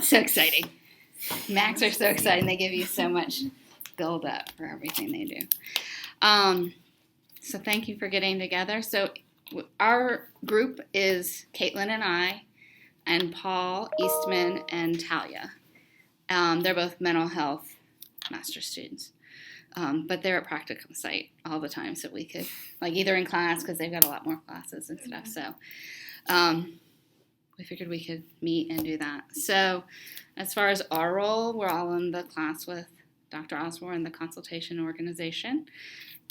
It's so exciting. Macs are so exciting. They give you so much build up for everything they do. So thank you for getting together. So our group is Caitlin and I, and Paul, Eastman, and Talia. They're both mental health master's students. But they're at practicum site all the time, so we could, like, either in class, because they've got a lot more classes and stuff. So we figured we could meet and do that. So as far as our role, we're all in the class with Dr. Osborne, the Consultation organization.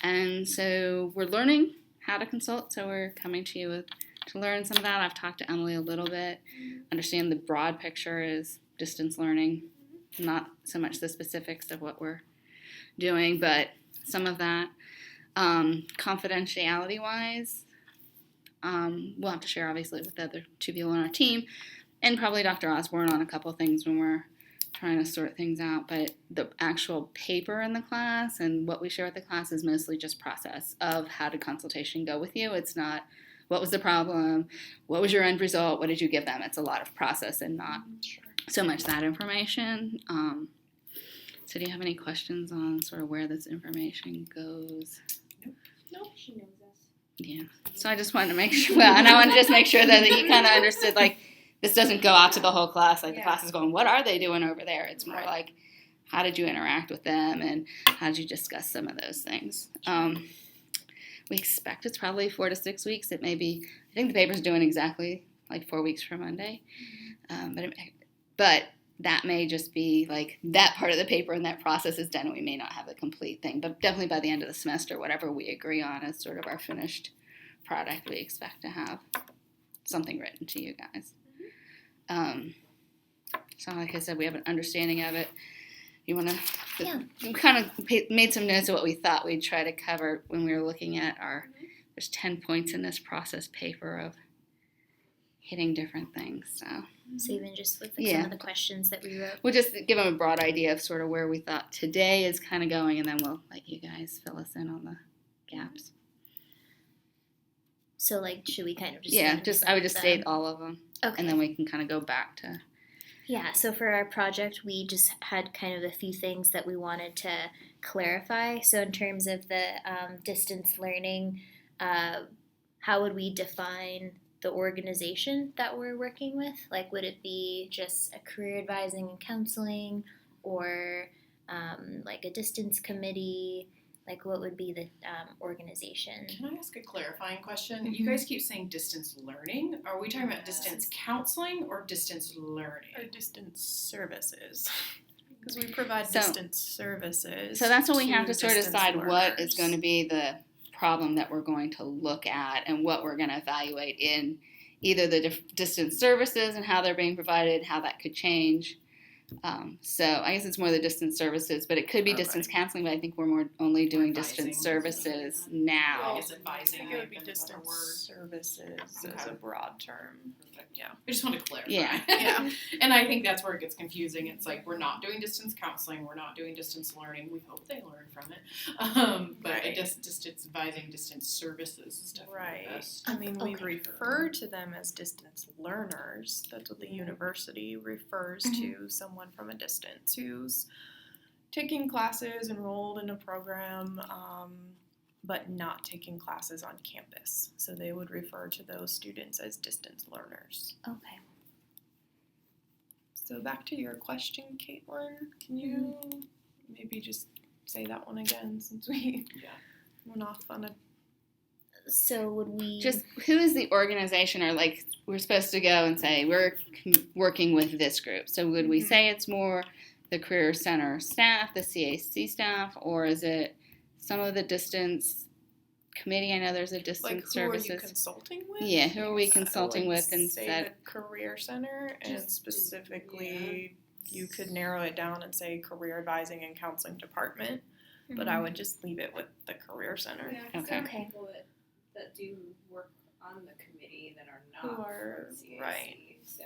And so we're learning how to consult, so we're coming to you to learn some of that. I've talked to Emily a little bit, understand the broad picture is distance learning, not so much the specifics of what we're doing, but some of that. Confidentiality-wise, we'll have to share, obviously, with the other two people on our team, and probably Dr. Osborne on a couple things when we're trying to sort things out. But the actual paper in the class and what we share with the class is mostly just process of how did consultation go with you. It's not what was the problem, what was your end result, what did you give them. It's a lot of process and not so much that information. So do you have any questions on sort of where this information goes? Nope, she knows us. Yeah. So I just wanted to make sure, and I wanted to just make sure that you kind of understood, like, this doesn't go out to the whole class. Like, the class is going, what are they doing over there? It's more like, how did you interact with them, and how did you discuss some of those things? We expect it's probably 4 to 6 weeks. It may be, I think the paper's doing exactly like 4 weeks from Monday. But that may just be like that part of the paper and that process is done, and we may not have the complete thing. But definitely by the end of the semester, whatever we agree on is sort of our finished product, we expect to have something written to you guys. So like I said, we have an understanding of it. You want to? Yeah. We kind of made some notes of what we thought we'd try to cover when we were looking at our. There's 10 points in this process paper of hitting different things. So even just with some of the questions that we wrote. We'll just give them a broad idea of sort of where we thought today is kind of going, and then we'll let you guys fill us in on the gaps. So, like, should we kind of just... Yeah, I would just state all of them. Okay. And then we can kind of go back to... Yeah, so for our project, we just had kind of a few things that we wanted to clarify. So in terms of the distance learning, how would we define the organization that we're working with? Like, would it be just a career advising and counseling, or like a distance committee? Like, what would be the organization? Can I ask a clarifying question? Mm-hmm. You guys keep saying distance learning. Are we talking about distance counseling or distance learning? Or distance services. Because we provide distance services. So that's what we have to sort of decide what is going to be the problem that we're going to look at and what we're going to evaluate in either the distance services and how they're being provided, how that could change. So I guess it's more the distance services, but it could be distance counseling, but I think we're more only doing distance services now. Well, I guess advising. I think it would be distance services as a broad term. Yeah. I just want to clarify. Yeah. Yeah. And I think that's where it gets confusing. It's like, we're not doing distance counseling. We're not doing distance learning. We hope they learn from it. But distance advising, distance services is definitely the best. I mean, we refer to them as distance learners. That's what the university refers to, someone from a distance who's taking classes, enrolled in a program, but not taking classes on campus. So they would refer to those students as distance learners. Okay. So back to your question, Caitlin, can you maybe just say that one again, since we went off on a... So would we... Just who is the organization, or like we're supposed to go and say we're working with this group. So would we say it's more the Career Center staff, the CAC staff, or is it some of the distance committee? I know there's a distance services. Who are you consulting with? Yeah, who are we consulting with? And say the Career Center, and specifically you could narrow it down and say Career Advising and Counseling Department, but I would just leave it with the Career Center. Yeah, there are people that do work on the committee that are not from CAC. Right. So.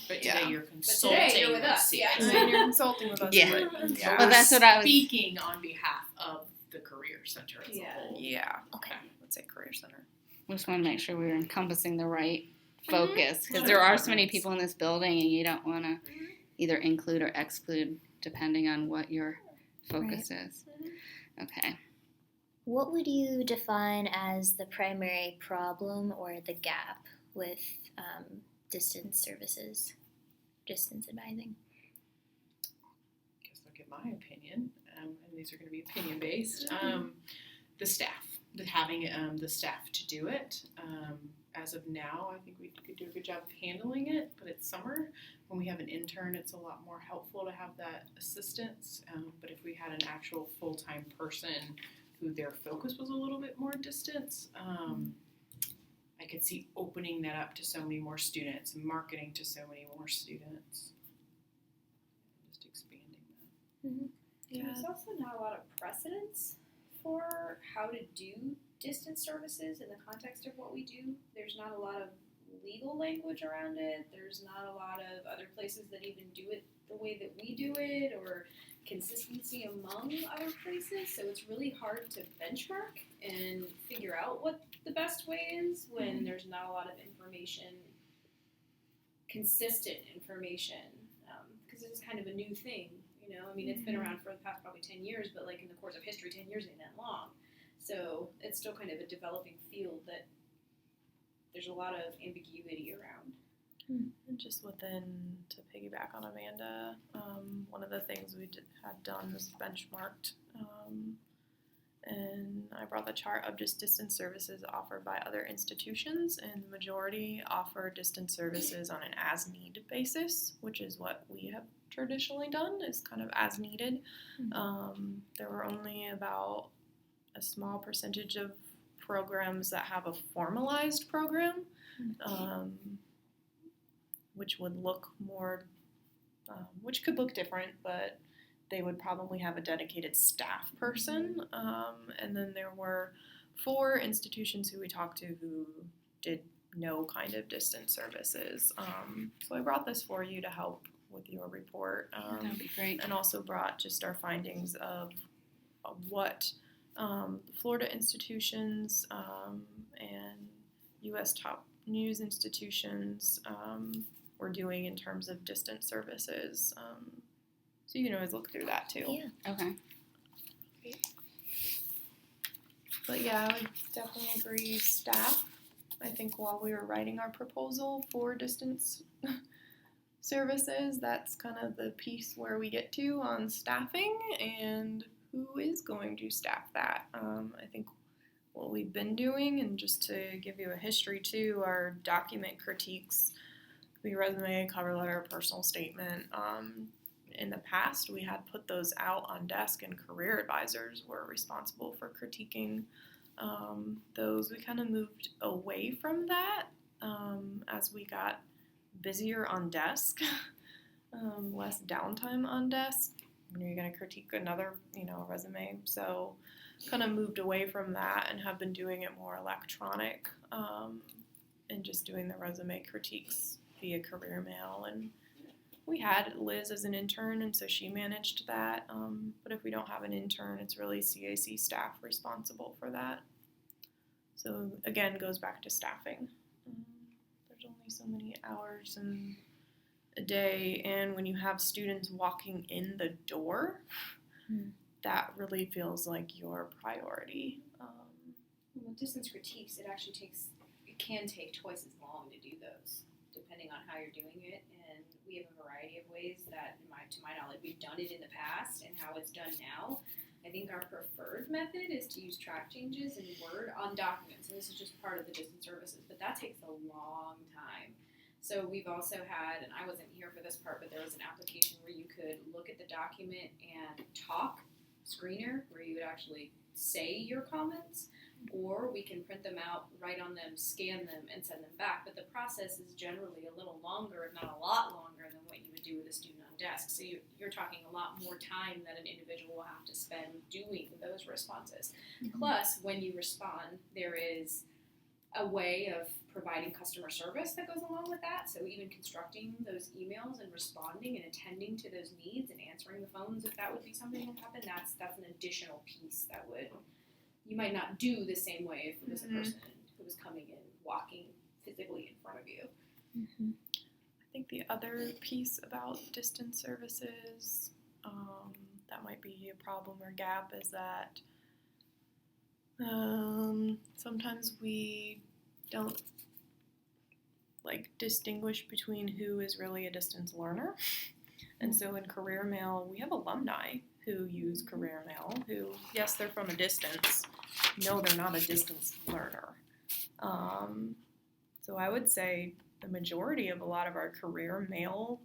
But today you're consulting with us. CAC. Yeah. And then you're consulting with us. Yeah. Well, that's what I was speaking on behalf of the Career Center as a whole. Yeah. Okay. Let's say Career Center. We just want to make sure we're encompassing the right focus, because there are so many people in this building, and you don't want to either include or exclude depending on what your focus is. Okay. What would you define as the primary problem or the gap with distance services, distance advising? I guess I'll give my opinion, and these are going to be opinion based. The staff, having the staff to do it. As of now, I think we could do a good job of handling it, but it's summer. When we have an intern, it's a lot more helpful to have that assistance. But if we had an actual full-time person who their focus was a little bit more distance, I could see opening that up to so many more students and marketing to so many more students. Just expanding that. Yeah. There's also not a lot of precedence for how to do distance services in the context of what we do. There's not a lot of legal language around it. There's not a lot of other places that even do it the way that we do it, or consistency among other places. So it's really hard to benchmark and figure out what the best way is when there's not a lot of information, consistent information, because it is kind of a new thing. You know, I mean, it's been around for the past probably 10 years, but like in the course of history, 10 years ain't that long. So it's still kind of a developing field that there's a lot of ambiguity around. And just within, to piggyback on Amanda, one of the things we had done was benchmarked, and I brought the chart of just distance services offered by other institutions, and the majority offer distance services on an as-need basis, which is what we have traditionally done, is kind of as needed. There were only about a small percentage of programs that have a formalized program, which would look more, which could look different, but they would probably have a dedicated staff person. And then there were 4 institutions who we talked to who did no kind of distance services. So I brought this for you to help with your report. That'd be great. And also brought just our findings of what Florida institutions and U.S. top news institutions were doing in terms of distance services. So you can always look through that too. Yeah. Okay. But yeah, I would definitely agree. Staff, I think while we were writing our proposal for distance services, that's kind of the piece where we get to on staffing and who is going to staff that. I think what we've been doing, and just to give you a history too, our document critiques, the resume, cover letter, personal statement. In the past, we had put those out on desk, and career advisors were responsible for critiquing those. We kind of moved away from that as we got busier on desk, less downtime on desk. When you're going to critique another, resume. So kind of moved away from that and have been doing it more electronic and just doing the resume critiques via career mail. And we had Liz as an intern, and so she managed that. But if we don't have an intern, it's really CAC staff responsible for that. So again, goes back to staffing. There's only so many hours in a day, and when you have students walking in the door, that really feels like your priority. With distance critiques, it can take twice as long to do those, depending on how you're doing it. And we have a variety of ways that, to my knowledge, we've done it in the past and how it's done now. I think our preferred method is to use track changes in Word on documents, and this is just part of the distance services, but that takes a long time. So we've also had, and I wasn't here for this part, but there was an application where you could look at the document and talk, screener, where you would actually say your comments, or we can print them out, write on them, scan them, and send them back. But the process is generally a little longer, if not a lot longer, than what you would do with a student on desk. So you're talking a lot more time that an individual will have to spend doing those responses. Plus, when you respond, there is a way of providing customer service that goes along with that. So even constructing those emails and responding and attending to those needs and answering the phones, if that would be something that happened, that's an additional piece that you might not do the same way if it was a person who was coming in, walking physically in front of you. I think the other piece about distance services that might be a problem or gap is that sometimes we don't distinguish between who is really a distance learner. And so in Career Mail, we have alumni who use Career Mail who, yes, they're from a distance. No, they're not a distance learner. So I would say the majority of a lot of our Career Mail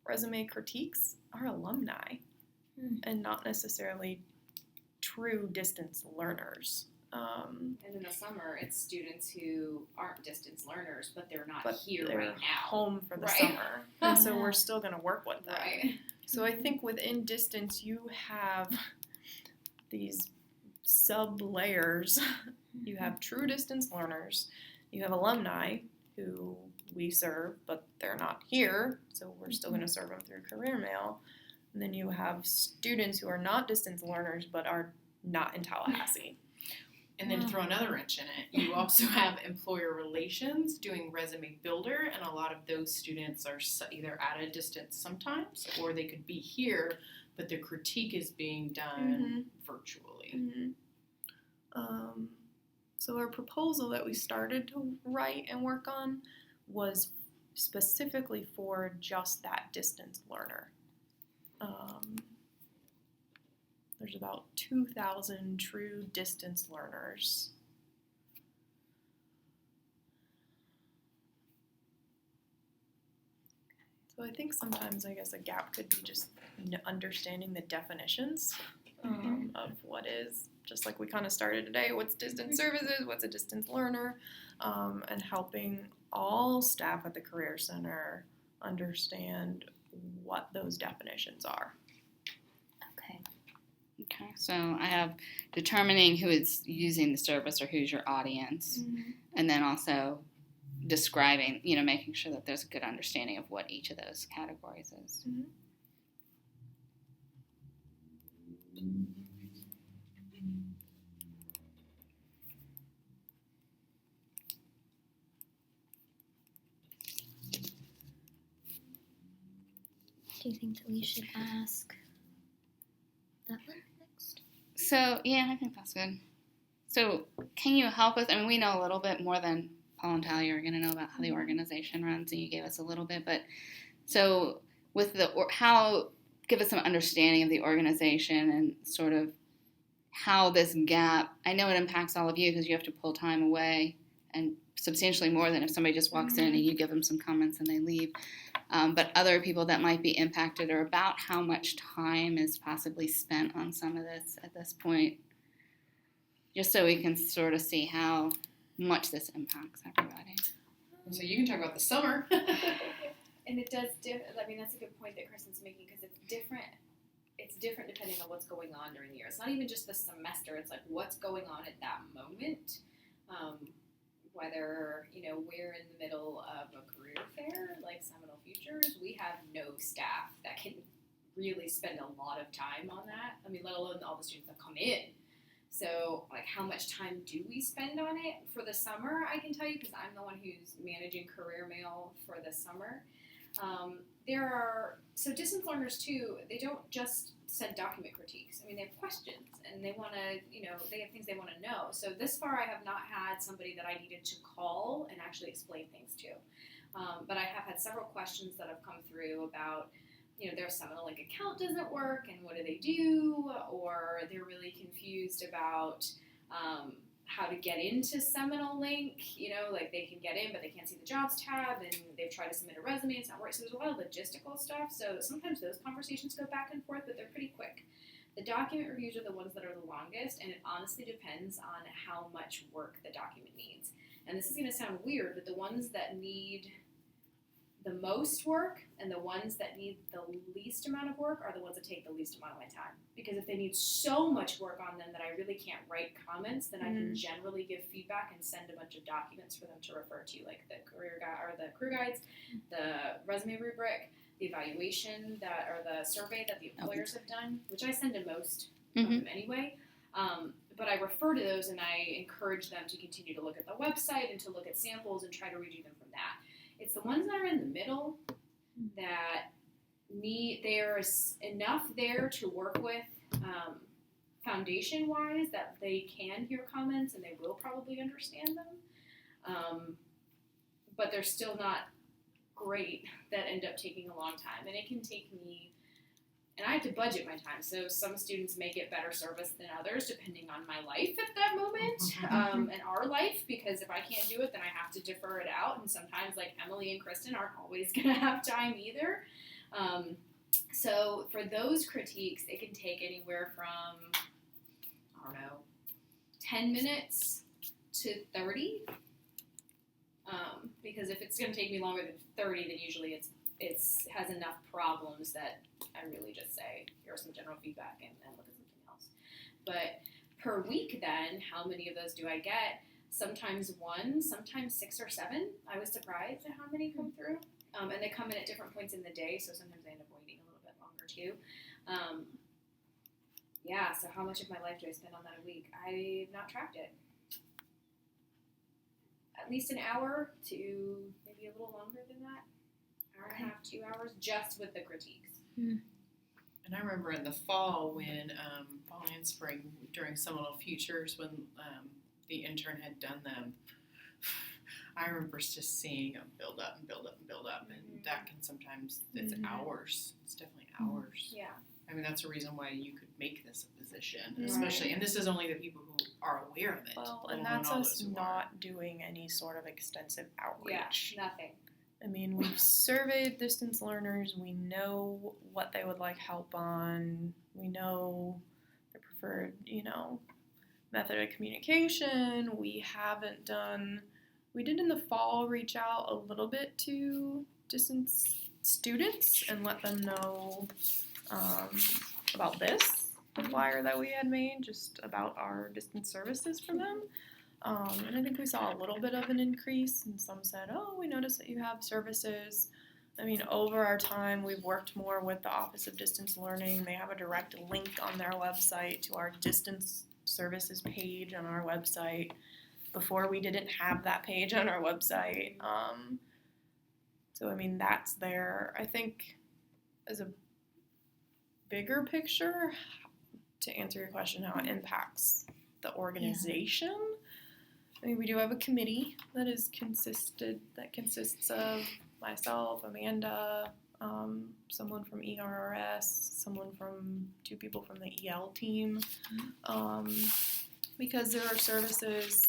resume critiques are alumni and not necessarily true distance learners. And in the summer, it's students who aren't distance learners, but they're not here they're right now. Home for the Right. summer, and so we're still going to work with them. Right. So I think within distance, you have these sub-layers. You have true distance learners. You have alumni who we serve, but they're not here, so we're still going to serve them through Career Mail. And then you have students who are not distance learners, but are not in Tallahassee. And then to throw another wrench in it, you also have employer relations doing resume builder, and a lot of those students are either at a distance sometimes, or they could be here, but their critique is being done virtually. So our proposal that we started to write and work on was specifically for just that distance learner. There's about 2,000 true distance learners. So I think sometimes, I guess, a gap could be just understanding the definitions of what is, just like we kind of started today, what's distance services, what's a distance learner, and helping all staff at the Career Center understand what those definitions are. Okay, so I have determining who is using the service or who's your audience, and then also describing, making sure that there's a good understanding of what each of those categories is. Do you think that we should ask that one next? So, yeah, I think that's good. So, can you help us? I mean, we know a little bit more than Paul and Talia are going to know about how the organization runs, and you gave us a little bit, but so with give us some understanding of the organization and sort of how this gap, I know it impacts all of you because you have to pull time away and substantially more than if somebody just walks in and you give them some comments and they leave. But other people that might be impacted, or about how much time is possibly spent on some of this at this point, just so we can sort of see how much this impacts everybody. So you can talk about the summer. And it does, I mean, that's a good point that Kristin's making, because it's different. It's different depending on what's going on during the year. It's not even just the semester. It's like what's going on at that moment. Whether, we're in the middle of a career fair like Seminole Futures, we have no staff that can really spend a lot of time on that. I mean, let alone all the students that come in. So, how much time do we spend on it for the summer? I can tell you, because I'm the one who's managing Career Mail for the summer. So distance learners too, they don't just send document critiques. I mean, they have questions and they want to, they have things they want to know. So this far I have not had somebody that I needed to call and actually explain things to. But I have had several questions that have come through about, their Seminole Link account doesn't work and what do they do? Or they're really confused about how to get into Seminole Link, they can get in, but they can't see the jobs tab, and they've tried to submit a resume, it's not working. So there's a lot of logistical stuff. So sometimes those conversations go back and forth, but they're pretty quick. The document reviews are the ones that are the longest, and it honestly depends on how much work the document needs. And this is going to sound weird, but the ones that need the most work and the ones that need the least amount of work are the ones that take the least amount of my time. Because if they need so much work on them that I really can't write comments, then I can generally give feedback and send a bunch of documents for them to refer to, like the career guides, the resume rubric, the evaluation or the survey that the employers have done, which I send to most of them anyway. But I refer to those and I encourage them to continue to look at the website and to look at samples and try to redo them from that. It's the ones that are in the middle there's enough there to work with foundation-wise that they can hear comments and they will probably understand them. But they're still not great that end up taking a long time. And it can take me, and I have to budget my time. So some students may get better service than others depending on my life at that moment, and our life, because if I can't do it, then I have to defer it out. And sometimes, like, Emily and Kristin aren't always going to have time either. So for those critiques, it can take anywhere from, 10 minutes to 30. Because if it's going to take me longer than 30, then usually it's has enough problems that I really just say, here's some general feedback and look at something else. But per week then, how many of those do I get? Sometimes 1, sometimes 6 or 7. I was surprised at how many come through. And they come in at different points in the day, so sometimes I end up waiting a little bit longer too. So how much of my life do I spend on that a week? I've not tracked it. At least an hour to maybe a little longer than that. Hour and a half, 2 hours, just with the critiques. And I remember in the fall when, fall and spring, during Seminole Futures, when the intern had done them, I remember just seeing them build up and build up and build up, and that can sometimes, it's hours. It's definitely hours. Yeah. I mean, that's a reason why you could make this a position, especially, and this is only the people who are aware of it. Well, and that's us not doing any sort of extensive outreach. Yeah, nothing. I mean, we've surveyed distance learners. We know what they would like help on. We know their preferred, method of communication. We did in the fall reach out a little bit to distance students and let them know about the flyer that we had made, just about our distance services for them. And I think we saw a little bit of an increase, and some said, oh, we noticed that you have services. I mean, over our time, we've worked more with the Office of Distance Learning. They have a direct link on their website to our distance services page on our website. Before, we didn't have that page on our website. So, I mean, that's there. I think as a bigger picture, to answer your question, how it impacts the organization. I mean, we do have a committee that consists of myself, Amanda, someone from ERRS, two people from the EL team, because there are services,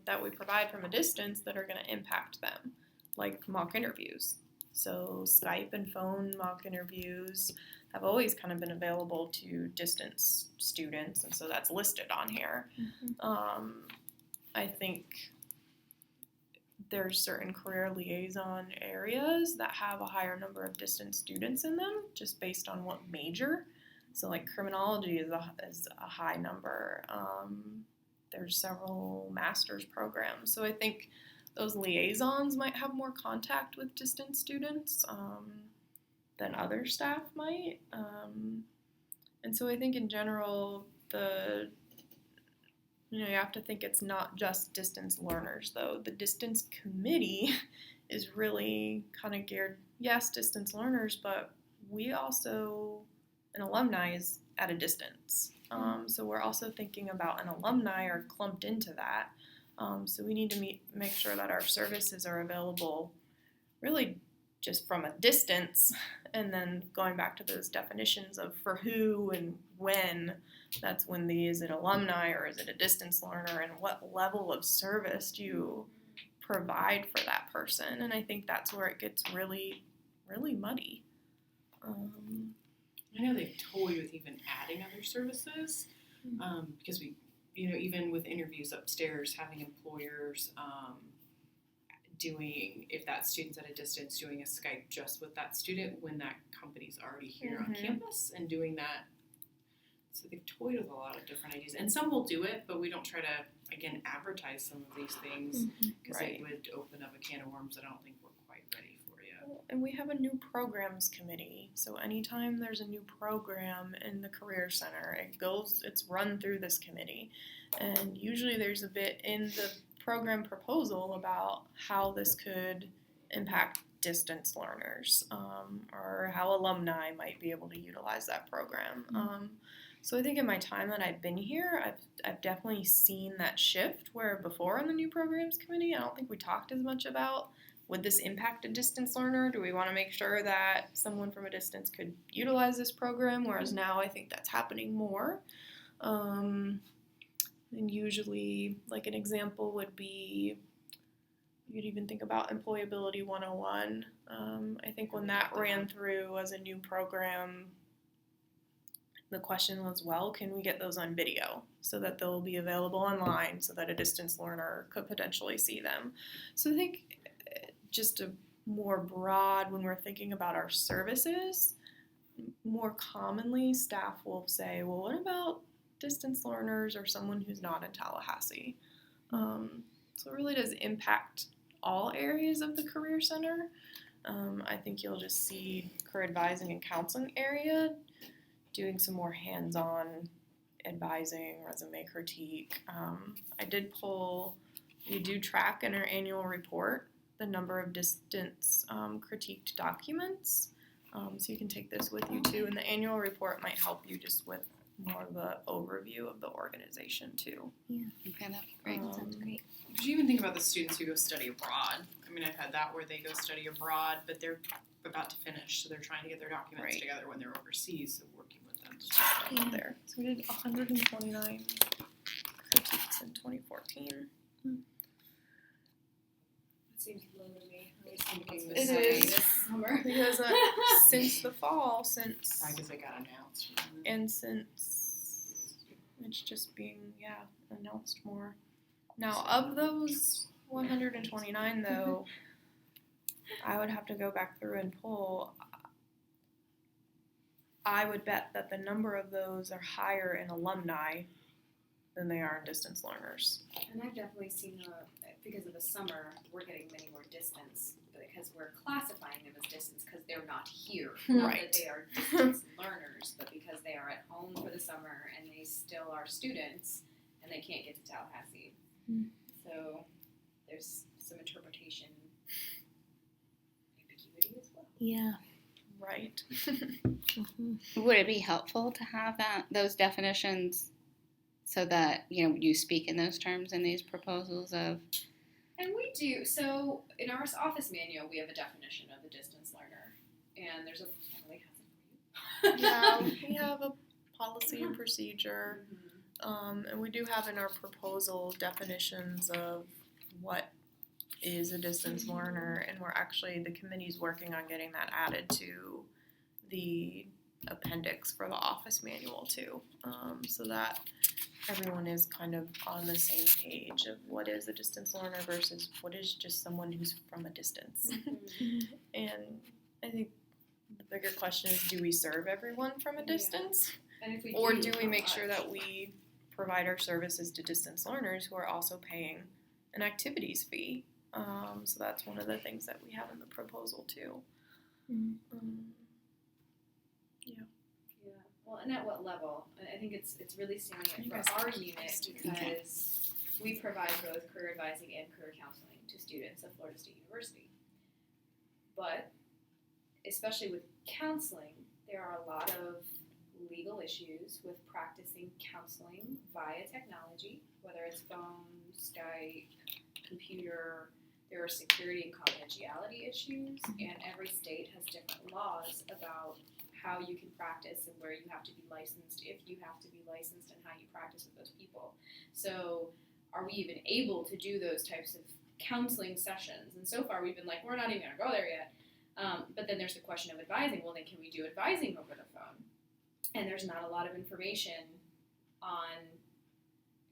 that we provide from a distance that are going to impact them, like mock interviews. So Skype and phone mock interviews have always kind of been available to distance students, and so that's listed on here. I think there's certain career liaison areas that have a higher number of distance students in them, just based on what major. So like criminology is a high number. There's several master's programs. So I think those liaisons might have more contact with distance students than other staff might. And so I think in general, you have to think it's not just distance learners, though. The distance committee is really kind of geared, yes, distance learners, but we also, an alumni is at a distance. So we're also thinking about an alumni are clumped into that. So we need to make sure that our services are available really just from a distance, and then going back to those definitions of for who and when, that's when is it alumni or is it a distance learner, and what level of service do you provide for that person. And I think that's where it gets really, really muddy. I know they toy with even adding other services, because we, even with interviews upstairs, having employers doing, if that student's at a distance, doing a Skype just with that student when that company's already here on campus, and doing that. So they've toyed with a lot of different ideas, and some will do it, but we don't try to, again, advertise some of these things, because it would open up a can of worms that I don't think we're quite ready for yet. And we have a new programs committee, so anytime there's a new program in the Career Center, it's run through this committee, and usually there's a bit in the program proposal about how this could impact distance learners, or how alumni might be able to utilize that program. So I think in my time that I've been here, I've definitely seen that shift where before on the new programs committee, I don't think we talked as much about, would this impact a distance learner? Do we want to make sure that someone from a distance could utilize this program? Whereas now I think that's happening more. And usually, like an example would be, you could even think about Employability 101. I think when that ran through as a new program, the question was, well, can we get those on video so that they'll be available online so that a distance learner could potentially see them? So I think just a more broad, when we're thinking about our services, more commonly staff will say, well, what about distance learners or someone who's not in Tallahassee? So it really does impact all areas of the Career Center. I think you'll just see career advising and counseling area doing some more hands-on advising, resume critique. I did pull, we do track in our annual report the number of distance critiqued documents. So you can take this with you too. And the annual report might help you just with more of the overview of the organization too. Yeah. Okay, that'd be great. Sounds great. Did you even think about the students who go study abroad? I mean, I've had that where they go study abroad, but they're about to finish, so they're trying to get their documents together when they're overseas, so working with them. There. So we did 129 critiques in 2014. It seems low to me. I was thinking It this is. this summer. Because since the fall, since I guess they got announced. and since it's just being announced more. Now of those 129 though, I would have to go back through and pull. I would bet that the number of those are higher in alumni than they are in distance learners. And I've definitely seen because of the summer, we're getting many more distance because we're classifying them as distance because they're not here. Not Right. that they are distance learners, but because they are at home for the summer and they still are students and they can't get to Tallahassee. So there's some interpretation ambiguity as well. Yeah. Right. Would it be helpful to have those definitions so that you speak in those terms in these proposals of? And we do. So in our office manual, we have a definition of a distance learner, and there's Emily has it for you. Yeah, we have a policy and procedure, and we do have in our proposal definitions of what is a distance learner, and the committee's working on getting that added to the appendix for the office manual too, so that everyone is kind of on the same page of what is a distance learner versus what is just someone who's from a distance. And I think the bigger question is, do we serve everyone from a distance? And if we Or do we how make sure much? that we provide our services to distance learners who are also paying an activities fee? So that's one of the things that we have in the proposal too. Yeah. Well, and at what level? And I think it's really standing You out guys for our can keep unit this. because we provide both career advising and career counseling to students at Florida State University. But especially with counseling, there are a lot of legal issues with practicing counseling via technology, whether it's phone, Skype, computer. There are security and confidentiality issues, and every state has different laws about how you can practice and where you have to be licensed, if you have to be licensed, and how you practice with those people. So are we even able to do those types of counseling sessions? And so far we've been like, we're not even going to go there yet. But then there's the question of advising. Well, then can we do advising over the phone? And there's not a lot of information on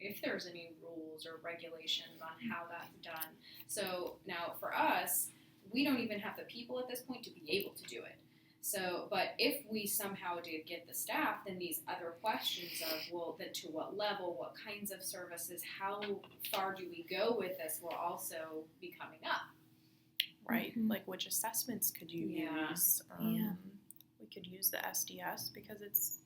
if there's any rules or regulations on how that's done. So now for us, we don't even have the people at this point to be able to do it. So, but if we somehow did get the staff, then these other questions of, well, then to what level, what kinds of services, how far do we go with this will also be coming up. Right, like which assessments could you use? We could use the SDS because it's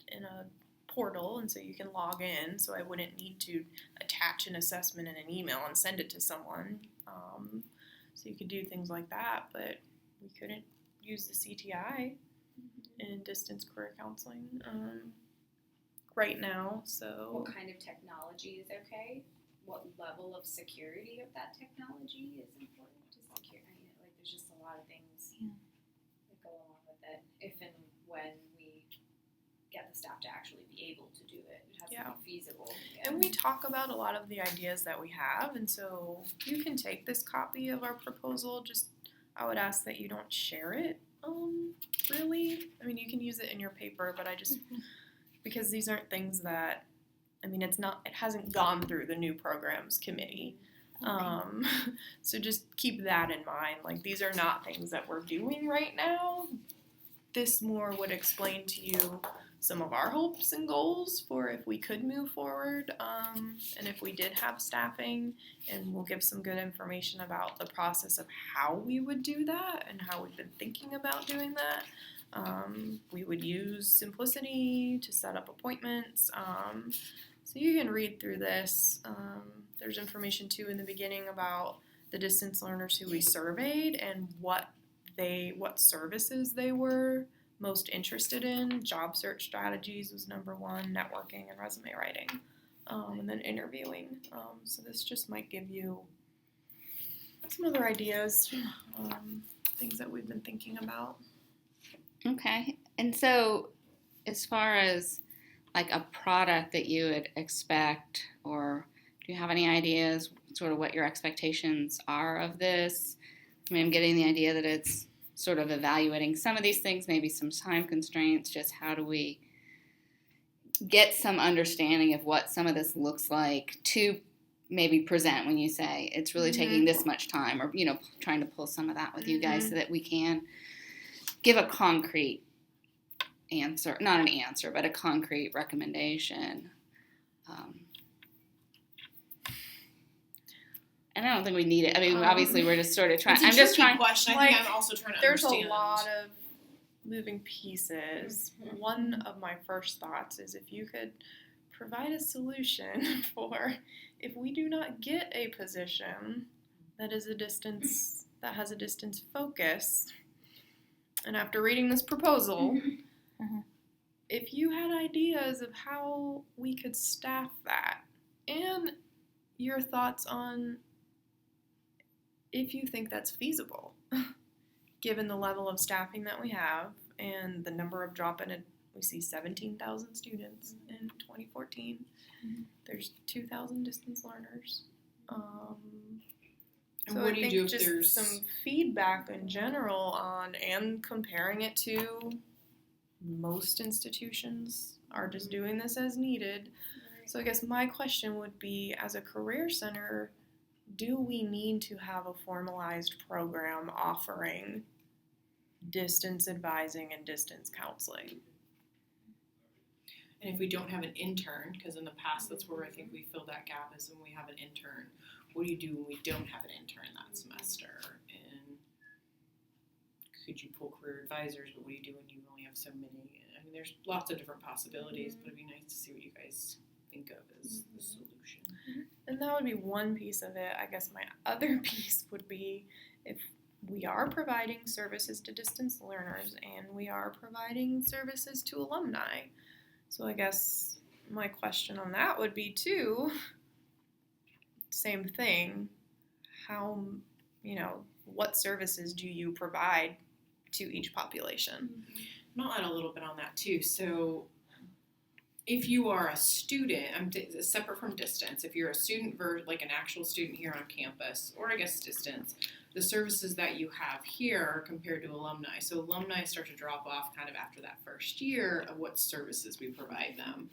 in a portal, and so you can log in, so I wouldn't need to attach an assessment in an email and send it to someone. So you could do things like that, but we couldn't use the CTI in distance career counseling right now. So What kind of technology is okay? What level of security of that technology is important to secure? I mean, like, there's just a lot of things that go along with it. If and when we get the staff to actually be able to do it, it has to be feasible. And we talk about a lot of the ideas that we have, and so you can take this copy of our proposal. Just, I would ask that you don't share it, really. I mean, you can use it in your paper, but I just, because these aren't things that, I mean, it hasn't gone through the new programs committee. So just keep that in mind. Like, these are not things that we're doing right now. This more would explain to you some of our hopes and goals for if we could move forward, and if we did have staffing, and we'll give some good information about the process of how we would do that and how we've been thinking about doing that. We would use Simplicity to set up appointments, so you can read through this. There's information too in the beginning about the distance learners who we surveyed and what services they were most interested in. Job search strategies was number one, networking and resume writing, and then interviewing. So this just might give you some other ideas, things that we've been thinking about. Okay. And so as far as like a product that you would expect, or do you have any ideas sort of what your expectations are of this? I mean, I'm getting the idea that it's sort of evaluating some of these things, maybe some time constraints, just how do we get some understanding of what some of this looks like to maybe present when you say it's really taking this much time, or, you know, trying to pull some of that with you guys so that we can give a concrete answer, not an answer, but a concrete recommendation. And I don't think we need it. I mean, obviously, we're just sort of trying. I'm just trying. Question. I think I'm also trying to there's understand. There's a lot of moving pieces. One of my first thoughts is if you could provide a solution for if we do not get a position that is that has a distance focus. And after reading this proposal, if you had ideas of how we could staff that, and your thoughts on if you think that's feasible, given the level of staffing that we have and the number of drop-in, we see 17,000 students in 2014. There's 2,000 distance learners. And so what I do you think do if just there's some feedback in general on, and comparing it to most institutions are just doing this as needed. So I guess my question would be, as a career center, do we need to have a formalized program offering distance advising and distance counseling? And if we don't have an intern, because in the past that's where I think we fill that gap is when we have an intern. What do you do when we don't have an intern that semester? And could you pull career advisors, but what do you do when you only have so many? I mean, there's lots of different possibilities, but it'd be nice to see what you guys think of as the solution. And that would be one piece of it. I guess my other piece would be if we are providing services to distance learners and we are providing services to alumni. So I guess my question on that would be too, same thing, how, what services do you provide to each population? And I'll add a little bit on that too. So if you are a student, separate from distance, if you're a student, like an actual student here on campus, or I guess distance, the services that you have here compared to alumni. So alumni start to drop off kind of after that first year of what services we provide them.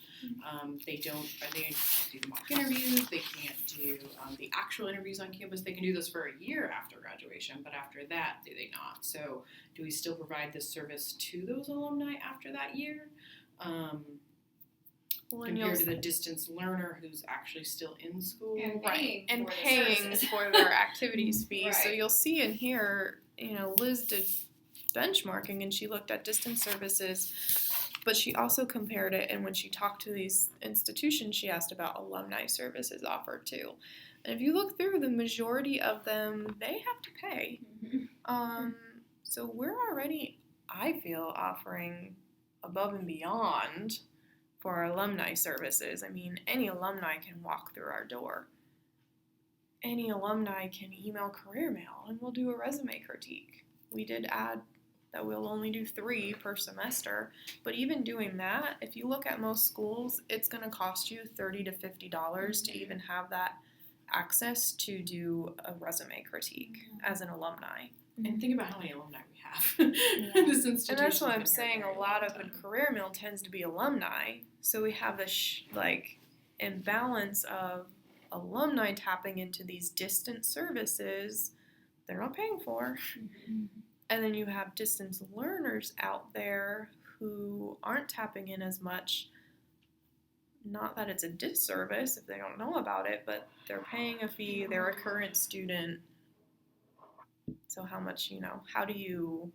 They do the mock interviews, they can't do the actual interviews on campus. They can do those for a year after graduation, but after that, do they not? So do we still provide this service to those alumni after that year? Compared to the distance learner who's actually still in school. And paying the for their activities fees. Right. So you'll see in here, Liz did benchmarking and she looked at distance services, but she also compared it, and when she talked to these institutions, she asked about alumni services offered too. And if you look through, the majority of them, they have to pay. So we're already, I feel, offering above and beyond for our alumni services. I mean, any alumni can walk through our door. Any alumni can email career mail and we'll do a resume critique. We did add that we'll only do 3 per semester, but even doing that, if you look at most schools, it's going to cost you $30 to $50 to even have that access to do a resume critique as an alumni. And think about how many alumni we have. This institution's And that's what been I'm here saying. very A lot long of time. the career mail tends to be alumni, so we have this imbalance of alumni tapping into these distant services they're not paying for, and then you have distance learners out there who aren't tapping in as much. Not that it's a disservice if they don't know about it, but they're paying a fee. They're a current student. So how much, how do you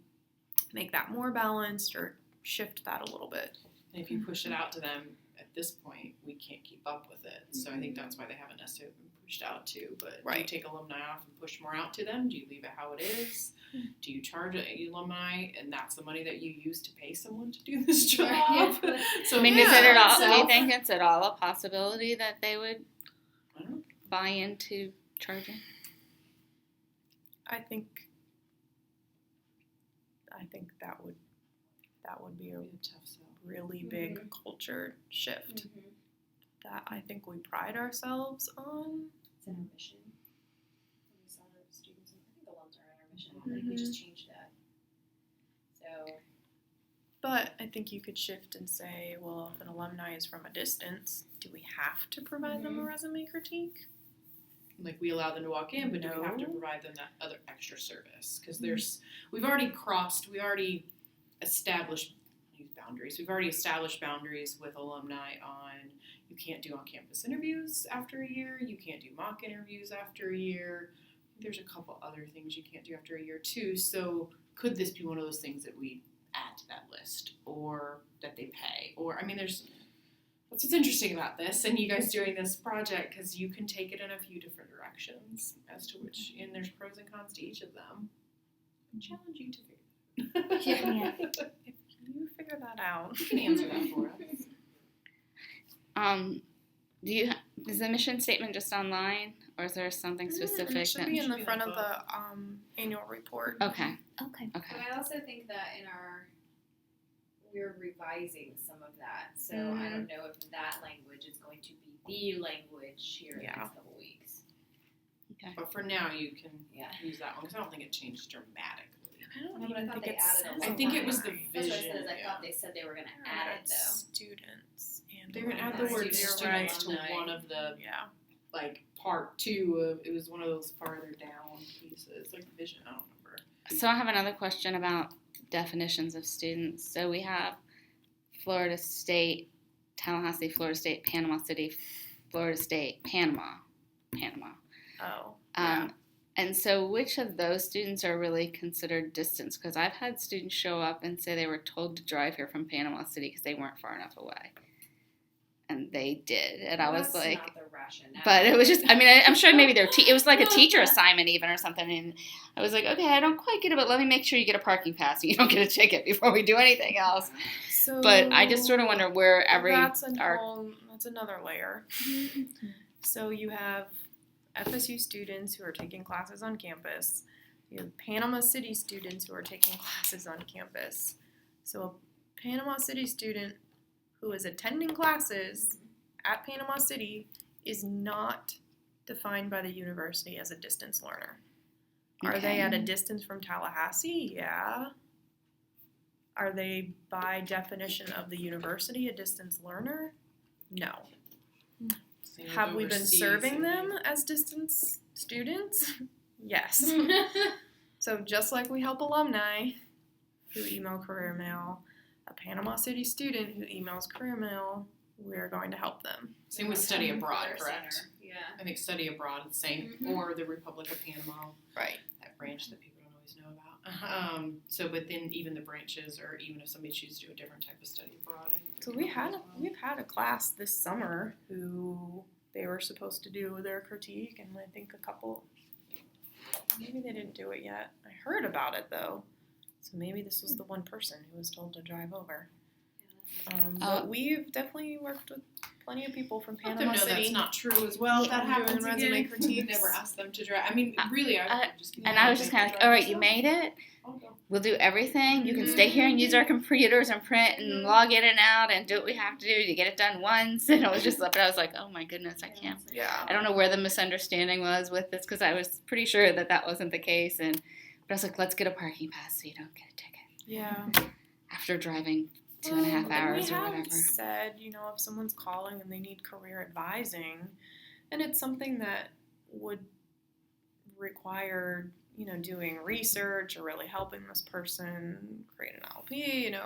make that more balanced or shift that a little bit? And if you push it out to them at this point, we can't keep up with it. So I think that's why they haven't necessarily been pushed out to. But do you take alumni off and push more out to them? Do you leave it how it is? Do you charge alumni and that's the money that you use to pay someone to do this job? Yeah. So I mean, is it at all? Do you think it's at all a possibility that they would buy into charging? I think that would be a tough sell. really big culture shift that I think we pride ourselves on. It's in our mission. We saw the students, I think alums are in our mission. I think we just changed that. So. But I think you could shift and say, well, if an alumni is from a distance, do we have to provide them a resume critique? Like we allow them to walk in, but do we have to provide them that other extra service? Because we've already established these boundaries. We've already established boundaries with alumni on you can't do on-campus interviews after a year, you can't do mock interviews after a year. There's a couple other things you can't do after a year too. So could this be one of those things that we add to that list or that they pay? Or, I mean, that's what's interesting about this and you guys doing this project because you can take it in a few different directions as to which, and there's pros and cons to each of them. I challenge you to figure that out. Yeah. If you figure that out. You can answer that for us. Is the mission statement just online, or is there something specific? It should be in the front of the annual report. Okay. But I also think that we're revising some of that. So I don't know if that language is going to be the language here in the next couple weeks. Okay. But for now, you can use that one because I don't think it changed dramatically. I don't but I even thought think they added I think it was the That's what I vision. said. I thought they said they were going to add it though. Students and They're going to add the word Students, students to alumni. one of the part 2 of it was one of those farther down pieces like vision. I don't remember. So I have another question about definitions of students. So we have Florida State, Tallahassee, Florida State, Panama City, Florida State, Panama. Oh. And so which of those students are really considered distance? Because I've had students show up and say they were told to drive here from Panama City because they weren't far enough away. And they did. And I was like, not the rationale. but it was just, I mean, I'm sure maybe it was like a teacher assignment even or something. And I was like, okay, I don't quite get it, but let me make sure you get a parking pass and you don't get a ticket before we do anything else. So But I just sort of wonder where that's another layer. So you have FSU students who are taking classes on campus. You have Panama City students who are taking classes on campus. So a Panama City student who is attending classes at Panama City is not defined by the university as a distance learner. Are they at a distance from Tallahassee? Yeah. Are they, by definition of the university, a distance learner? No. Same with Have we been overseas, serving I them think. as distance students? Yes. So just like we help alumni who email career mail, a Panama City student who emails career mail, we're going to help them. Same with study abroad, Career correct? center. Yeah. I think study abroad is the same, or the Republic of Panama, Right. that branch that people don't always know about. But then even the branches, or even if somebody chooses to do a different type of study abroad. I think So they can we've help as well. had a class this summer who they were supposed to do their critique, and I think a couple, maybe they didn't do it yet. I heard about it though. So maybe this was the one person who was told to drive over. Oh. But we've definitely worked with plenty of people from Let them Panama know City. that's not true as well. If that Doing happens resume again. critiques. Never ask them to drive. I mean, really, I would just. And I was just kind of like, all right, you made it. We'll do everything. You can stay here and use our computers and print and log in and out and do what we have to do to get it done once. And it was just, but I was like, oh my goodness, I can't. Yeah. I don't know where the misunderstanding was with this because I was pretty sure that wasn't the case. But I was like, let's get a parking pass so you don't get a ticket. Yeah. After driving 2.5 hours or whatever. We have said, if someone's calling and they need career advising, and it's something that would require, doing research or really helping this person create an LP, and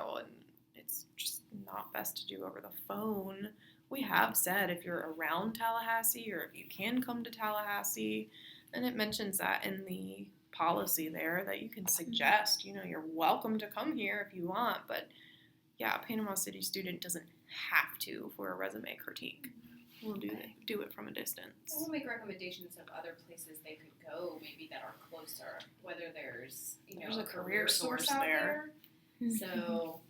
it's just not best to do over the phone. We have said if you're around Tallahassee or if you can come to Tallahassee, and it mentions that in the policy there that you can suggest, you're welcome to come here if you want, but yeah, a Panama City student doesn't have to for a resume critique. We'll do it from a distance. And we'll make recommendations of other places they could go, maybe that are closer, whether there's a career source out there. So,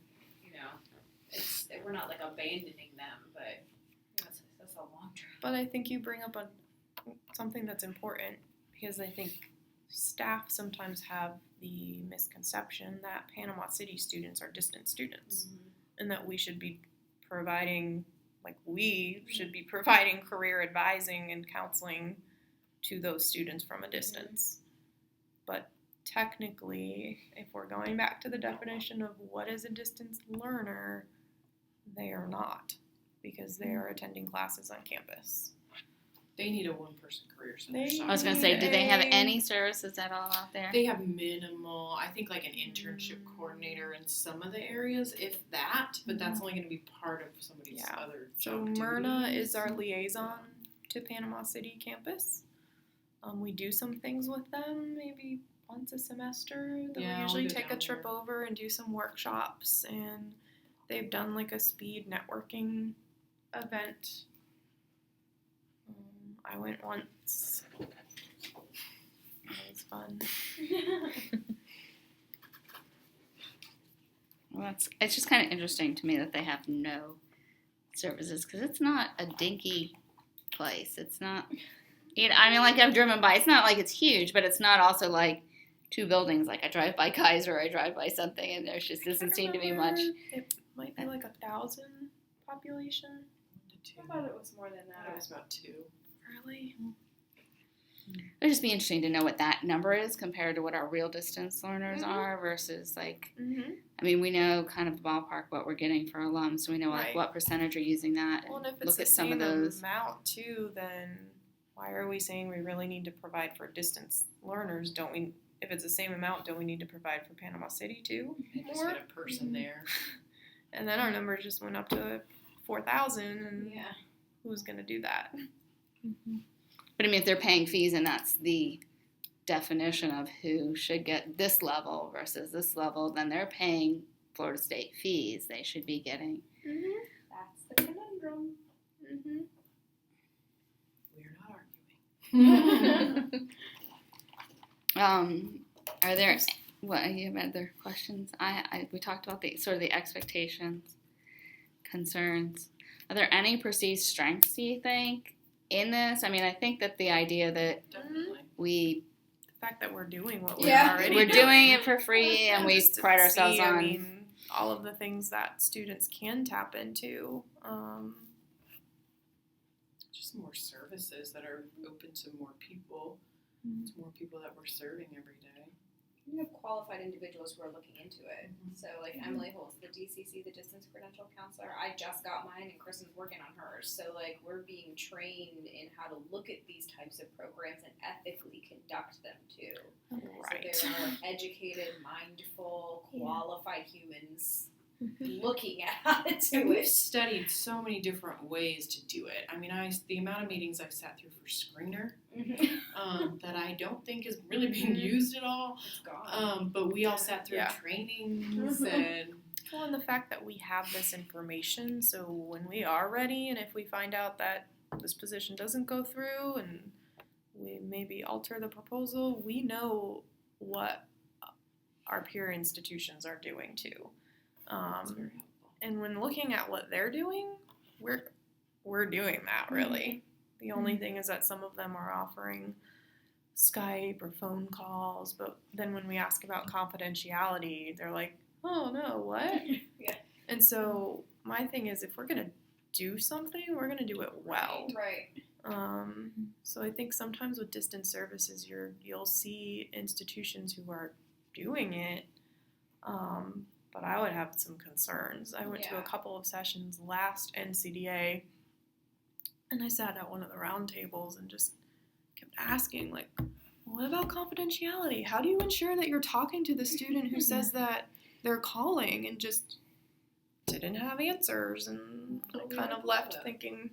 we're not like abandoning them, but that's a long trip. But I think you bring up something that's important because I think staff sometimes have the misconception that Panama City students are distant students and that we should be providing career advising and counseling to those students from a distance. But technically, if we're going back to the definition of what is a distance learner, they are not because they are attending classes on campus. They need a one-person career center. I was going to say, do they have any services at all out there? They have minimal, I think like an internship coordinator in some of the areas, if that, but that's only going to be part of somebody's other So job Myrna duties. is our liaison to Panama City campus. We do some things with them, maybe once a semester. Then we usually we'll go take a down trip there. over and do some workshops, and they've done like a speed networking event. I went once. It was fun. Well, it's just kind of interesting to me that they have no services because it's not a dinky place. It's not, I've driven by. It's not like it's huge, but it's not also like 2 buildings. Like I drive by Kaiser, I drive by something, and there just doesn't seem to be much. It might be like 1,000 population. 1 to 2. I thought it was more than It was about 2. Really? It would just be interesting to know what that number is compared to what our real distance learners are versus like, we know kind of the ballpark what we're getting for alums. So we know like Right. what percentage are using that. Well, and if it's look the at some same of those. amount too, then why are we saying we really need to provide for distance learners? Don't we? If it's the same amount, don't we need to provide for Panama City too? They just get a person there. And then our numbers just went up to 4,000, and Yeah. who's gonna do that? But if they're paying fees and that's the definition of who should get this level versus this level, then they're paying Florida State fees. They should be getting. That's the conundrum. We're not arguing. Are there you have other questions? We talked about the sort of the expectations, concerns. Are there any perceived strengths, do you think, in this? I think that the idea that Definitely. we The fact that we're doing what Yeah. we're doing it for free and we just to pride ourselves see, on all of the things that students can tap into. Just more services that are open to more people. It's more people that we're serving every day. We have qualified individuals who are looking into it. So, like Emily Holtz, the DCC, the Distance Credential Counselor, I just got mine and Kristin's working on hers. So, like, we're being trained in how to look at these types of programs and ethically conduct them, too. Right. So they're more educated, mindful, qualified humans looking at how to And do we've it. studied so many different ways to do it. The amount of meetings I've sat through for Screener that I don't think is really being used at all. It's gone. But we all sat through Yeah. trainings and Well, and the fact that we have this information, so when we are ready, and if we find out that this position doesn't go through, and we maybe alter the proposal, we know what our peer institutions are doing too. That's very helpful. And when looking at what they're doing, we're doing that really. The only thing is that some of them are offering Skype or phone calls, but then when we ask about confidentiality, they're like, oh no, what? Yeah. And so my thing is, if we're gonna do something, we're gonna do it well. Right. So I think sometimes with distance services, you'll see institutions who are doing it, but I would have some concerns. I went to a couple of sessions last NCDA, and I sat at one of the round tables and just kept asking, like, what about confidentiality? How do you ensure that you're talking to the student who says that they're calling, and just didn't have answers, and I kind of left thinking,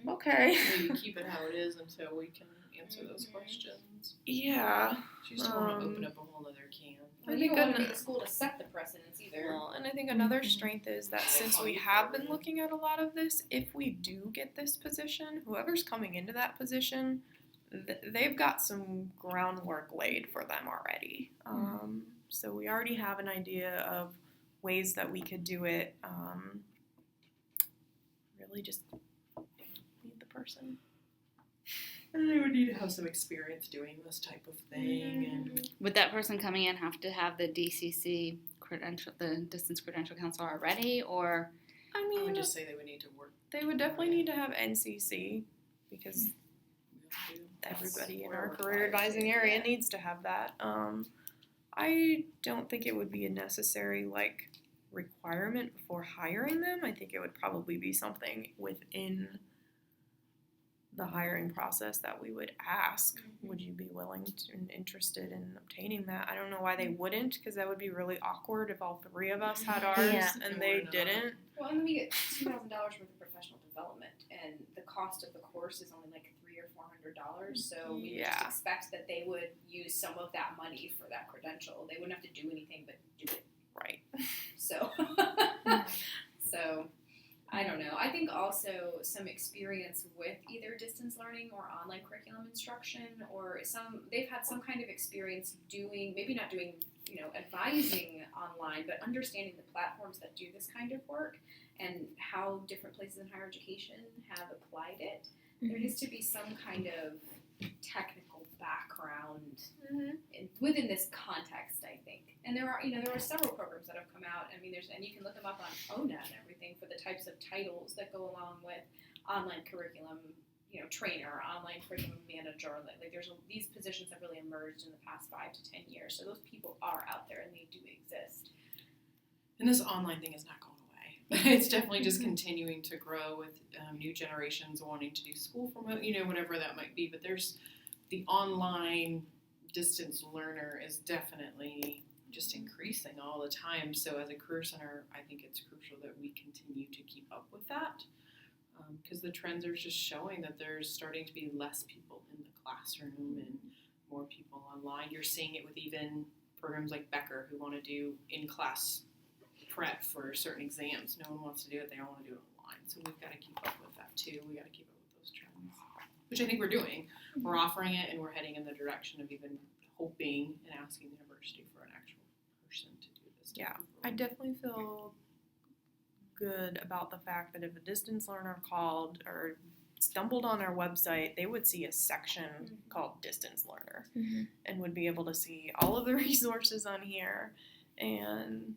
okay. Maybe keep it how it is until we can answer those questions. Yeah. You just don't want to open up a whole other can. Well, you don't want to be the school to set the precedence either. Well, and I think another strength is that since we have been looking at a lot of this, if we do get this position, whoever's coming into that position, they've got some groundwork laid for them already. So we already have an idea of ways that we could do it. Really just meet the person. And they would need to have some experience doing this type of thing. And Would that person coming in have to have the DCC credential, the distance credential council already, or? I mean, I would just say they would need to work. they would definitely need to have NCC, because with everybody in We're our required career advising to, area yeah. needs to have that. I don't think it would be a necessary requirement before hiring them. I think it would probably be something within the hiring process that we would ask. Would you be willing to and interested in obtaining that? I don't know why they wouldn't, because that would be really awkward if all three of us had ours Yeah. and And they we're not. didn't. Well, and then we get $2,000 worth of professional development, and the cost of the course is only like $300 or $400. So we would just Yeah. expect that they would use some of that money for that credential. They wouldn't have to do anything but do it. Right. So, so I don't know. I think also some experience with either distance learning or online curriculum instruction, or they've had some kind of experience doing, maybe not doing, advising online, but understanding the platforms that do this kind of work and how different places in higher education have applied it. There needs to be some kind of technical background within this context, I think. And there are several programs that have come out. I mean, and you can look them up on ONET and everything for the types of titles that go along with online curriculum, trainer, online curriculum manager. These positions have really emerged in the past 5 to 10 years. So those people are out there and they do exist. And this online thing is not going away. It's definitely just continuing to grow with new generations wanting to do school from home, whatever that might be. But there's the online distance learner is definitely just increasing all the time. So as a career center, I think it's crucial that we continue to keep up with that, because the trends are just showing that there's starting to be less people in the classroom and more people online. You're seeing it with even programs like Becker who want to do in-class prep for certain exams. No one wants to do it. They all want to do it online. So we've got to keep up with that too. We got to keep up with those trends, which I think we're doing. We're offering it, and we're heading in the direction of even hoping and asking the university for an actual person to do this. Yeah, I definitely feel good about the fact that if a distance learner called or stumbled on our website, they would see a section called Distance Learner and would be able to see all of the resources on here. And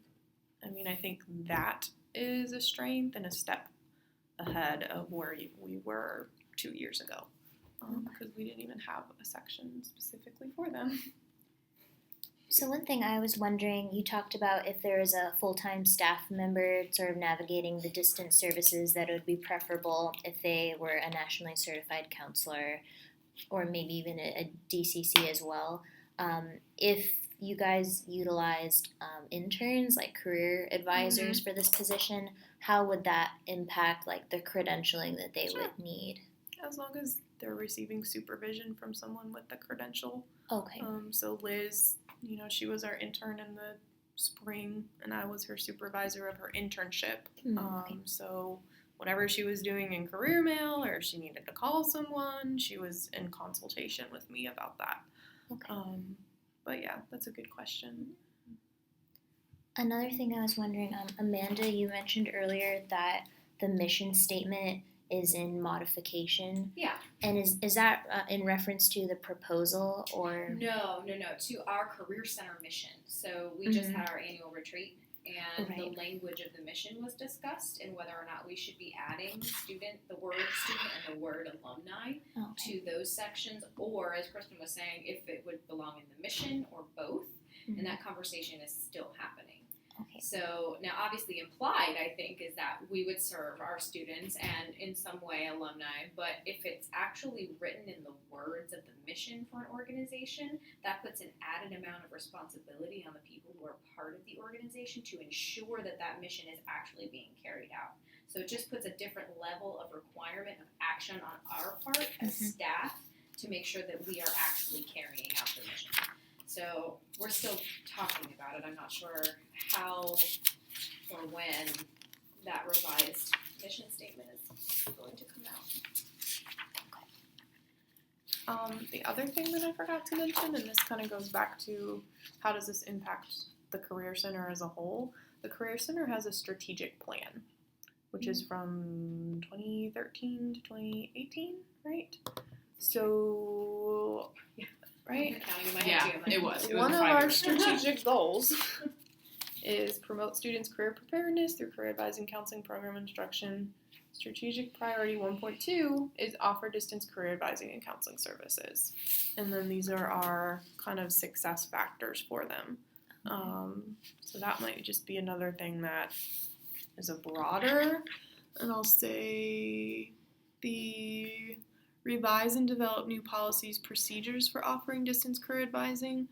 I mean, I think that is a strength and a step ahead of where we were 2 years ago, because we didn't even have a section specifically for them. So one thing I was wondering, you talked about if there is a full-time staff member sort of navigating the distance services, that it would be preferable if they were a nationally certified counselor or maybe even a DCC as well. If you guys utilized interns, like career advisors for this position, how would that impact the credentialing that they would need? As long as they're receiving supervision from someone with the credential. Okay. So Liz, she was our intern in the spring, and I was her supervisor of her internship. Okay. So whatever she was doing in career mail, or if she needed to call someone, she was in consultation with me about that. Okay. But yeah, that's a good question. Another thing I was wondering, Amanda, you mentioned earlier that the mission statement is in modification. Yeah. And is that in reference to the proposal or? No, to our Career Center mission. So we just had our annual retreat, and the language of the mission was discussed, and whether or not we should be adding the word student and the word alumni to those sections, or as Kristin was saying, if it would belong in the mission or both, and that conversation is still happening. Okay. So now obviously implied, I think, is that we would serve our students and in some way alumni, but if it's actually written in the words of the mission for an organization, that puts an added amount of responsibility on the people who are part of the organization to ensure that that mission is actually being carried out. So it just puts a different level of requirement of action on our part as staff to make sure that we are actually carrying out the mission. So we're still talking about it. I'm not sure how or when that revised mission statement is going to come out. The other thing that I forgot to mention, and this kind of goes back to how does this impact the Career Center as a whole, the Career Center has a strategic plan, which is from 2013 to 2018, right? So, right? It was One of 5 our years. strategic goals is promote students' career preparedness through career advising, counseling, program instruction. Strategic priority 1.2 is offer distance career advising and counseling services. And then these are our kind of success factors for them. So that might just be another thing that is a broader, and I'll say the revise and develop new policies, procedures for offering distance career advising.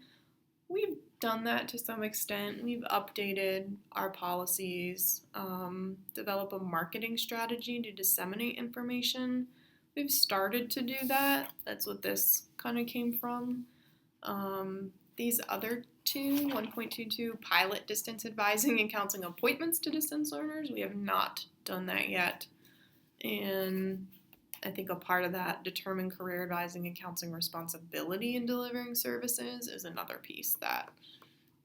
We've done that to some extent. We've updated our policies, develop a marketing strategy to disseminate information. We've started to do that. That's what this kind of came from. These other two, 1.22, pilot distance advising and counseling appointments to distance learners, we have not done that yet. And I think a part of that, determine career advising and counseling responsibility in delivering services, is another piece that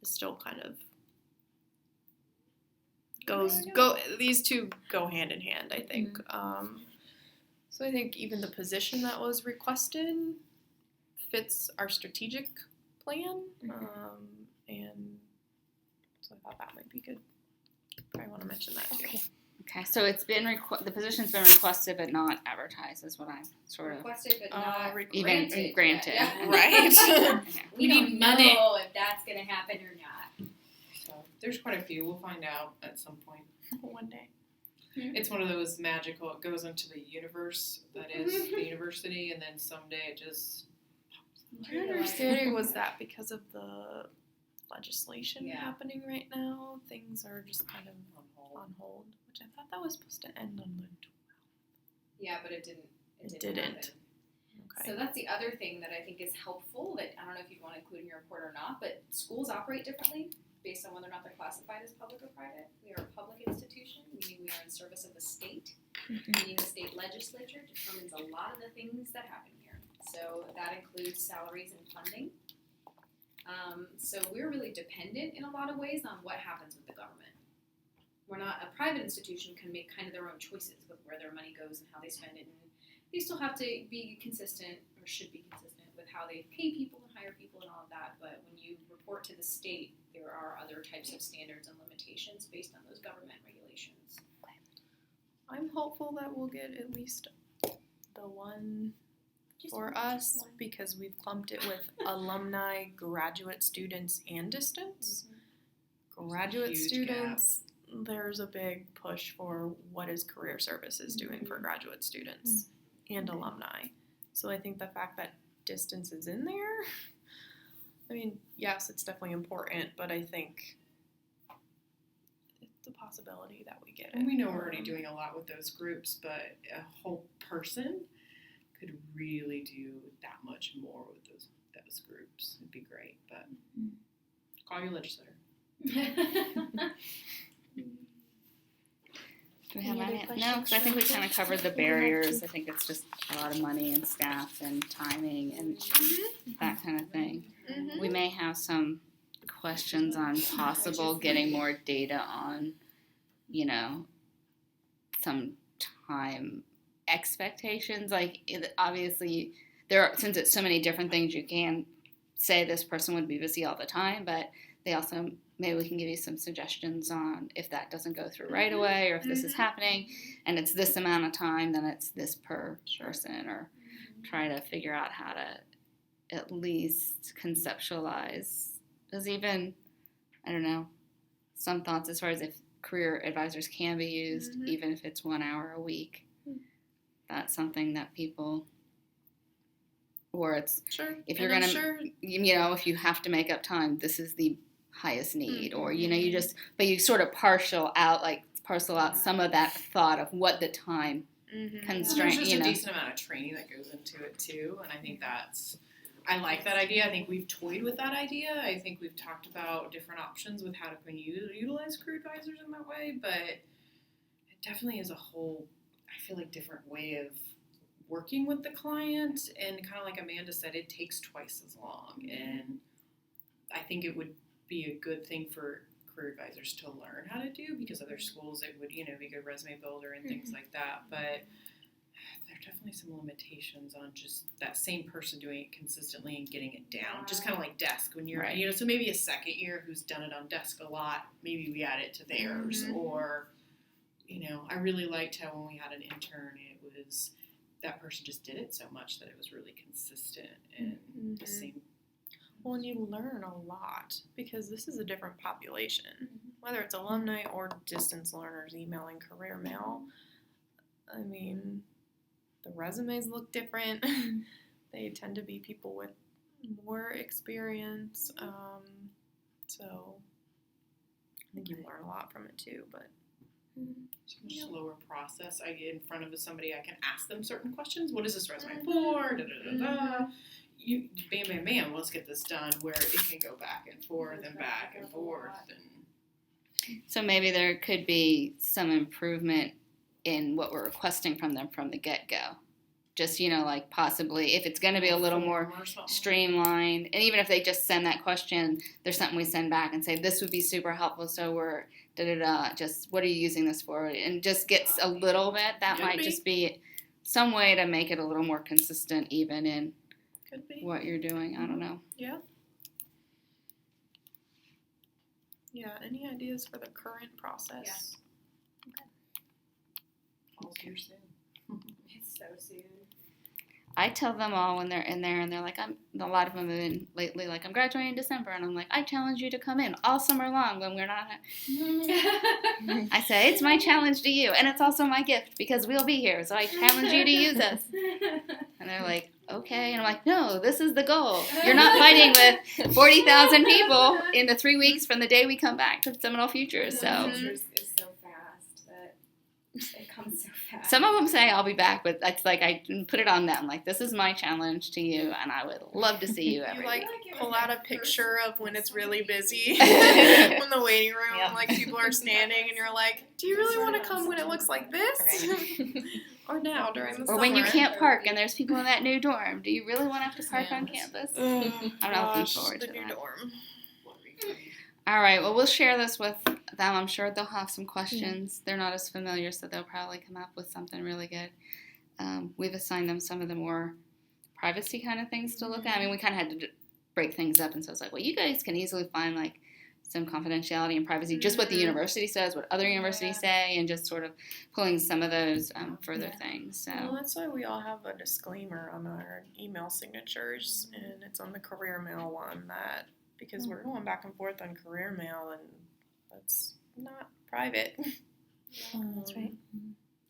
is still kind of these two go hand in hand, I think. So I think even the position that was requested fits our strategic plan, and so I thought that might be good. Probably want to mention that too. Okay, so it's been the position's been requested but not advertised, is what I'm sort of Requested but not granted. Yeah. Right. We need don't money. know if that's going to happen or not. So there's quite a few. We'll find out at some point. One day. It's one of those magical, it goes into the universe that is the university, and then someday it just My understanding was that because of the legislation happening right now, things are just kind of on hold, which I thought that was supposed to end on the 12th. Yeah, but it didn't. It didn't. happen. Okay. So that's the other thing that I think is helpful that I don't know if you'd want to include in your report or not, but schools operate differently based on whether or not they're classified as public or private. We are a public institution, meaning we are in service of the state, meaning the state legislature determines a lot of the things that happen here. So that includes salaries and funding. So we're really dependent in a lot of ways on what happens with the government. We're not, a private institution can make kind of their own choices with where their money goes and how they spend it, and they still have to be consistent, or should be consistent, with how they pay people and hire people and all of that. But when you report to the state, there are other types of standards and limitations based on those government regulations. I'm hopeful that we'll get at least the one for us, because we've clumped it with alumni, graduate students, and distance. Graduate Huge students, there's a big push for what is career services doing for graduate students and alumni. So I think the fact that distance is in there, I mean, yes, it's definitely important, but I think it's a possibility that we get it. And we know we're already doing a lot with those groups, but a whole person could really do that much more with those groups. It'd be great, but call your legislator. Do we have Any other any? No, questions because I think we from kind of kids? covered the I think we have barriers. to. I think it's just a lot of money and staff and timing and that kind of thing. Mm-hmm. We may have some questions on possible getting more data on, you know, some time expectations. Like, obviously, since it's so many different things, you can say this person would be busy all the time, but they also, maybe we can give you some suggestions on if that doesn't go through right away, or if this is happening and it's this amount of time, then it's this per person, or try to figure out how to at least conceptualize. There's even, I don't know, some thoughts as far as if career advisors can be used, even if it's 1 hour a week. That's something that people, or it's, if you're going to, you know, if you have to make up time, this is the highest need, or, you know, you just, but you sort of parcel out some of that thought of what the time constraint, There's just you know. a decent amount of training that goes into it too, and I think I like that idea. I think we've toyed with that idea. I think we've talked about different options with how to utilize career advisors in that way, but it definitely is a whole, I feel like, different way of working with the client, and kind of like Amanda said, it takes twice as long, and I think it would be a good thing for career advisors to learn how to do, because other schools it would, you know, be a good resume builder and things like that, but there are definitely some limitations on just that same person doing it consistently and getting it down. Just kind of like desk when you're, you know, so maybe a second year who's done it on desk a lot, maybe we add it to theirs, or, you know, I really liked how when we had an intern, it was, that person just did it so much that it was really consistent and the same. Well, and you learn a lot because this is a different population, whether it's alumni or distance learners emailing career mail. I mean, the resumes look different. They tend to be people with more experience. So I think you learn a lot from it too, but It's a much slower process. I get in front of somebody, I can ask them certain questions. What is this resume for? Da, da, da, da. You bam, bam, bam, let's get this done, where it can go back and forth and back and forth. And So maybe there could be some improvement in what we're requesting from them from the get-go. Just, you know, like possibly if it's going to be a little more streamlined, and even if they just send that question, there's something we send back and say, this would be super helpful, so we're da-da-da, just what are you using this for? And just gets a little bit, that might just be some way to make it a little more consistent even in what you're doing. I don't know. Yeah. Yeah, any ideas for the current process? All's here soon. It's so soon. I tell them all when they're in there and they're like, a lot of them have been lately like, I'm graduating in December, and I'm like, I challenge you to come in all summer long when we're not. I say, it's my challenge to you, and it's also my gift because we'll be here, so I challenge you to use us. And they're like, okay, and I'm like, no, this is the goal. You're not fighting with 40,000 people in the 3 weeks from the day we come back to Seminole Futures, so. It's so fast that it comes so fast. Some of them say I'll be back, but it's like I put it on them. Like, this is my challenge to you, and I would love to see you every You like week. pull out a picture of when it's really busy in the waiting room, like people are standing, and you're like, do you really want to come when it looks like this? Or now during the Or summer? when you can't park and there's people in that new dorm. Do you really want to have to park on campus? Oh, I'm looking gosh, forward the to new that. dorm. All right, well, we'll share this with them. I'm sure they'll have some questions. They're not as familiar, so they'll probably come up with something really good. We've assigned them some of the more privacy kind of things to look at. I mean, we kind of had to break things up, and so it's like, well, you guys can easily find, like, some confidentiality and privacy, just what the university says, what other universities say, and just sort of pulling some of those further things. So Well, that's why we all have a disclaimer on our email signatures, and it's on the career mail one that, because we're going back and forth on career mail, and that's not private. That's right.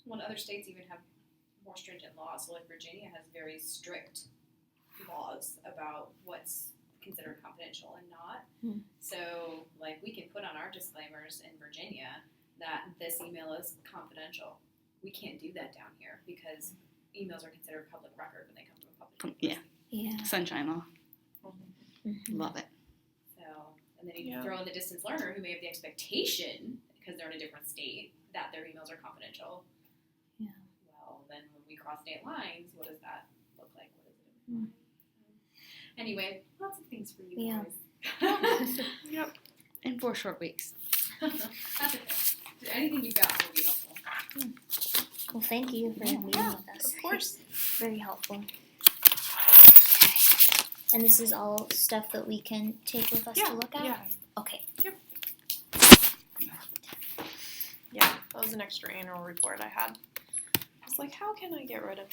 Well, other states even have more stringent laws. So, like Virginia has very strict laws about what's considered confidential and not. So, like, we can put on our disclaimers in Virginia that this email is confidential. We can't do that down here because emails are considered public record when they come from a public university. Yeah. sunshine law. Love it. So, and then you throw in the distance learner who may have the expectation, because they're in a different state, that their emails are confidential. Yeah. Well, then when we cross state lines, what does that look like? What does it imply? Anyway, lots of things for you guys. Yep. In 4 short weeks. That's okay. Anything you got will be helpful. Well, thank you for meeting with us. Of course. Very helpful. And this is all stuff that we can take with us to look at? Yeah. Okay. Yeah, that was an extra annual report I had. I was like, how can I get rid of